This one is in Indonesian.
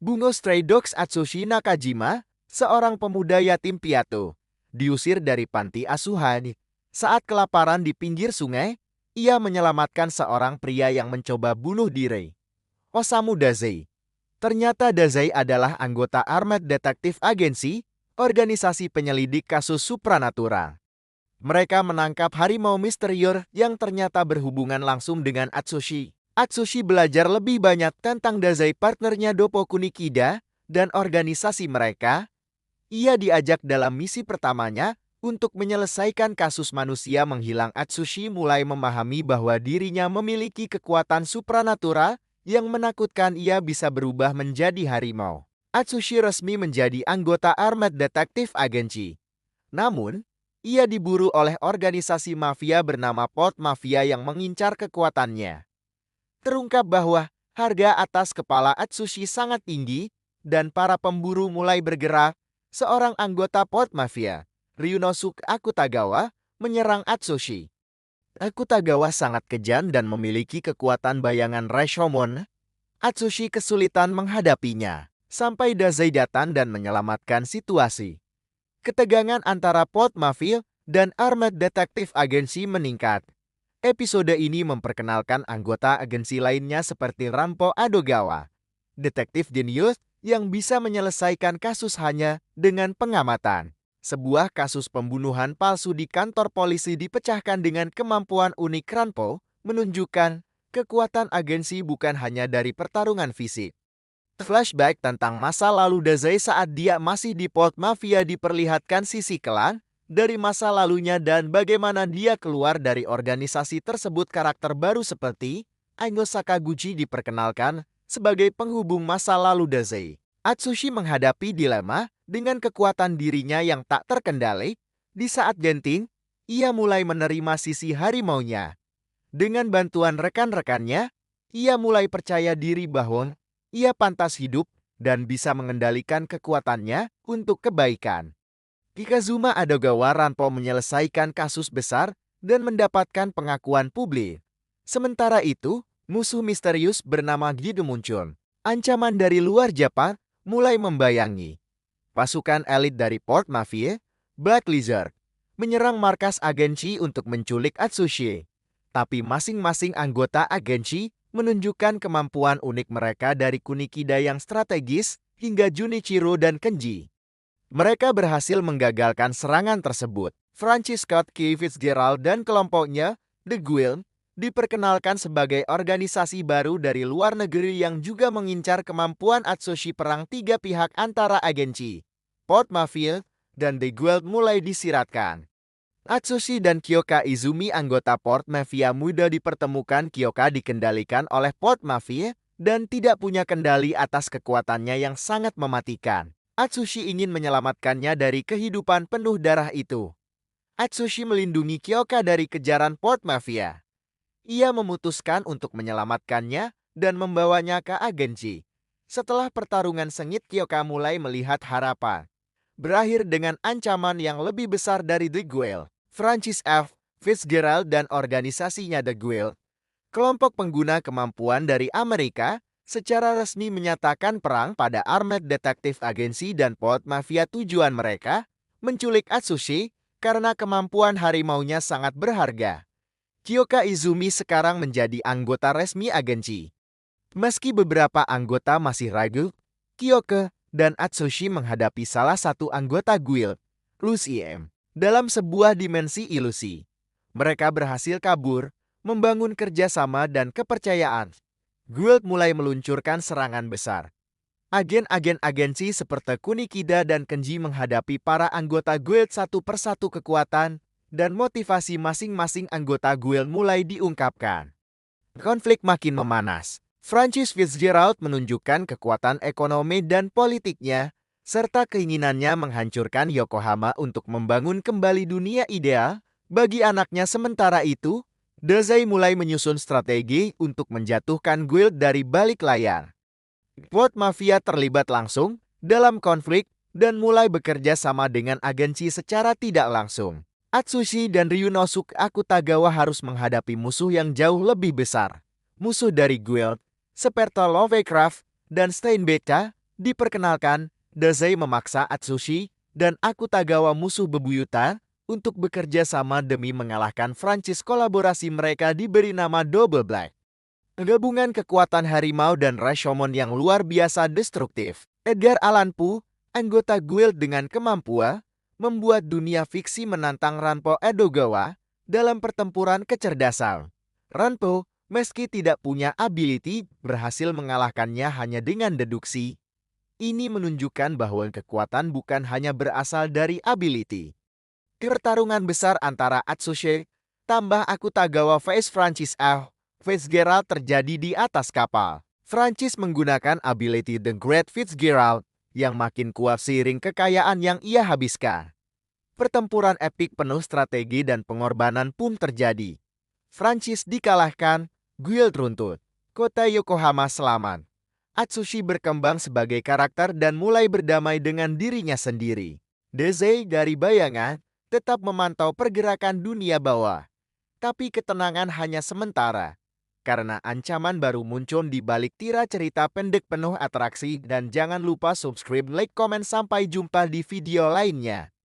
Bungo Stray Dogs Atsushi Nakajima, seorang pemuda yatim piatu, diusir dari panti asuhan. Saat kelaparan di pinggir sungai, ia menyelamatkan seorang pria yang mencoba bunuh diri. Osamu Dazai. Ternyata Dazai adalah anggota Armed Detective Agency, organisasi penyelidik kasus supranatural. Mereka menangkap harimau misterius yang ternyata berhubungan langsung dengan Atsushi. Atsushi belajar lebih banyak tentang Dazai, partnernya Doppo Kunikida, dan organisasi mereka. Ia diajak dalam misi pertamanya untuk menyelesaikan kasus manusia menghilang. Atsushi mulai memahami bahwa dirinya memiliki kekuatan supranatural yang menakutkan. Ia bisa berubah menjadi harimau. Atsushi resmi menjadi anggota Armed Detective Agency. Namun, ia diburu oleh organisasi mafia bernama Port Mafia yang mengincar kekuatannya. Terungkap bahwa harga atas kepala Atsushi sangat tinggi dan para pemburu mulai bergerak. Seorang anggota Port Mafia, Ryunosuke Akutagawa, menyerang Atsushi. Akutagawa sangat kejam dan memiliki kekuatan bayangan Rashomon. Atsushi kesulitan menghadapinya, sampai Dazai datang dan menyelamatkan situasi. Ketegangan antara Port Mafia dan Armed Detective Agency meningkat. Episode ini memperkenalkan anggota agensi lainnya seperti Rampo Adogawa, detektif jenius yang bisa menyelesaikan kasus hanya dengan pengamatan. Sebuah kasus pembunuhan palsu di kantor polisi dipecahkan dengan kemampuan unik. Rampo menunjukkan kekuatan agensi bukan hanya dari pertarungan fisik. Flashback tentang masa lalu Dazai saat dia masih di Port Mafia diperlihatkan sisi kelam dari masa lalunya dan bagaimana dia keluar dari organisasi tersebut. Karakter baru seperti Aingo Sakaguchi diperkenalkan sebagai penghubung masa lalu Dazai. Atsushi menghadapi dilema dengan kekuatan dirinya yang tak terkendali. Di saat genting, ia mulai menerima sisi harimaunya. Dengan bantuan rekan-rekannya, ia mulai percaya diri bahwa ia pantas hidup dan bisa mengendalikan kekuatannya untuk kebaikan. Kikazuma Adogawa Rampo menyelesaikan kasus besar dan mendapatkan pengakuan publik. Sementara itu, musuh misterius bernama Gido muncul. Ancaman dari luar Jepang mulai membayangi. Pasukan elit dari Port Mafia, Black Lizard, menyerang markas agensi untuk menculik Atsushi. Tapi masing-masing anggota agensi menunjukkan kemampuan unik mereka, dari Kunikida yang strategis hingga Junichiro dan Kenji. Mereka berhasil menggagalkan serangan tersebut. Francis Scott Key Fitzgerald dan kelompoknya, The Guild, diperkenalkan sebagai organisasi baru dari luar negeri yang juga mengincar kemampuan Atsushi. Perang tiga pihak antara agensi, Port Mafia, dan The Guild mulai disiratkan. Atsushi dan Kyoka Izumi, anggota Port Mafia muda, dipertemukan. Kyoka dikendalikan oleh Port Mafia dan tidak punya kendali atas kekuatannya yang sangat mematikan. Atsushi ingin menyelamatkannya dari kehidupan penuh darah itu. Atsushi melindungi Kyoka dari kejaran Port Mafia. Ia memutuskan untuk menyelamatkannya dan membawanya ke agensi. Setelah pertarungan sengit, Kyoka mulai melihat harapan. Berakhir dengan ancaman yang lebih besar dari The Guild. Francis F. Fitzgerald dan organisasinya The Guild, kelompok pengguna kemampuan dari Amerika, secara resmi menyatakan perang pada Armed Detective Agency dan Port Mafia. Tujuan mereka menculik Atsushi karena kemampuan harimaunya sangat berharga. Kyoka Izumi sekarang menjadi anggota resmi agensi. Meski beberapa anggota masih ragu, Kyoka dan Atsushi menghadapi salah satu anggota Guild, Lucien, dalam sebuah dimensi ilusi. Mereka berhasil kabur, membangun kerjasama dan kepercayaan. Guild mulai meluncurkan serangan besar. Agen-agen agensi seperti Kunikida dan Kenji menghadapi para anggota Guild satu persatu. Kekuatan dan motivasi masing-masing anggota Guild mulai diungkapkan. Konflik makin memanas. Francis Fitzgerald menunjukkan kekuatan ekonomi dan politiknya, serta keinginannya menghancurkan Yokohama untuk membangun kembali dunia ideal bagi anaknya. Sementara itu, Dazai mulai menyusun strategi untuk menjatuhkan Guild dari balik layar. Port Mafia terlibat langsung dalam konflik dan mulai bekerja sama dengan agensi secara tidak langsung. Atsushi dan Ryunosuke Akutagawa harus menghadapi musuh yang jauh lebih besar. Musuh dari Guild, seperti Lovecraft dan Steinbecker, Diperkenalkan, Dazai memaksa Atsushi dan Akutagawa musuh bebuyutan untuk bekerja sama demi mengalahkan franchise kolaborasi mereka diberi nama Double Black. Gabungan kekuatan harimau dan Rashomon yang luar biasa destruktif. Edgar Allan Poe, anggota guild dengan kemampuan, membuat dunia fiksi menantang Ranpo Edogawa dalam pertempuran kecerdasan. Ranpo, meski tidak punya ability, berhasil mengalahkannya hanya dengan deduksi. Ini menunjukkan bahwa kekuatan bukan hanya berasal dari ability. Pertarungan besar antara Atsushi tambah Akutagawa vs Francis Fitzgerald terjadi di atas kapal. Francis menggunakan ability The Great Fitzgerald yang makin kuat seiring kekayaan yang ia habiskan. Pertempuran epik penuh strategi dan pengorbanan pun terjadi. Francis dikalahkan, guild runtuh, kota Yokohama selamat. Atsushi berkembang sebagai karakter dan mulai berdamai dengan dirinya sendiri. Dazai dari bayangan tetap memantau pergerakan dunia bawah. Tapi ketenangan hanya sementara. Karena ancaman baru muncul di balik tirai cerita pendek penuh atraksi dan jangan lupa subscribe, like, komen, sampai jumpa di video lainnya.